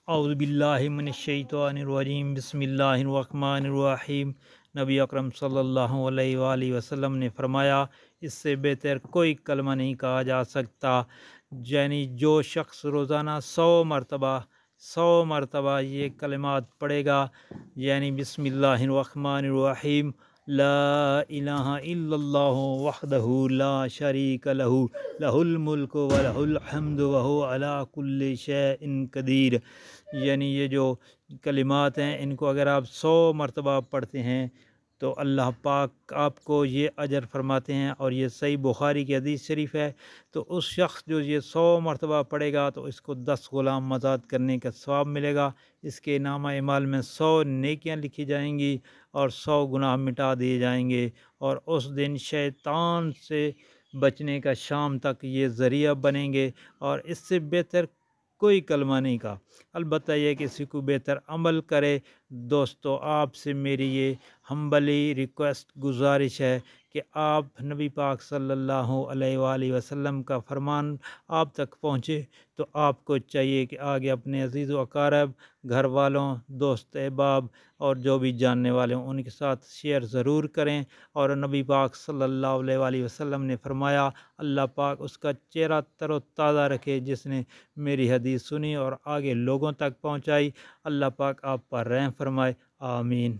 اعوذ باللہ من الشیطان الرجیم، بسم اللہ الرحمن الرحیم۔ نبی اکرم صلی اللہ علیہ وآلہ وسلم نے فرمایا، اس سے بہتر کوئی کلمہ نہیں کہا جا سکتا، یعنی جو شخص روزانہ 100 مرتبہ یہ کلمات پڑھے گا، یعنی بسم اللہ الرحمن الرحیم، لا الہ الا اللہ وحدہ لا شریک لہ، لہ الملک ولہ الحمد وہو علی کل شیء قدیر، یعنی یہ جو کلمات ہیں ان کو اگر آپ 100 مرتبہ پڑھتے ہیں تو اللہ پاک آپ کو یہ اجر فرماتے ہیں، اور یہ صحیح بخاری کی حدیث شریف ہے۔ تو اس شخص جو یہ 100 مرتبہ پڑھے گا تو اس کو 10 غلام آزاد کرنے کا ثواب ملے گا، اس کے نامہ اعمال میں 100 نیکیاں لکھی جائیں گی اور 100 گناہ مٹا دیے جائیں گے، اور اس دن شیطان سے بچنے کا شام تک یہ ذریعہ بنیں گے، اور اس سے بہتر کوئی کلمہ نہیں کہا۔ البتہ یہ کسی کو بہتر عمل کرے۔ دوستو، آپ سے میری یہ ہمبلی ریکویسٹ گزارش ہے کہ آپ نبی پاک صلی اللہ علیہ وآلہ وسلم کا فرمان آپ تک پہنچے، تو آپ کو چاہیے کہ آگے اپنے عزیز و اقارب، گھر والوں، دوست احباب اور جو بھی جاننے والے ہوں ان کے ساتھ شیئر ضرور کریں۔ اور نبی پاک صلی اللہ علیہ وآلہ وسلم نے فرمایا، اللہ پاک اس کا چہرہ تر و تازہ رکھے جس نے میری حدیث سنی اور آگے لوگوں تک پہنچائی۔ اللہ پاک آپ پر رحم فرمائے، آمین۔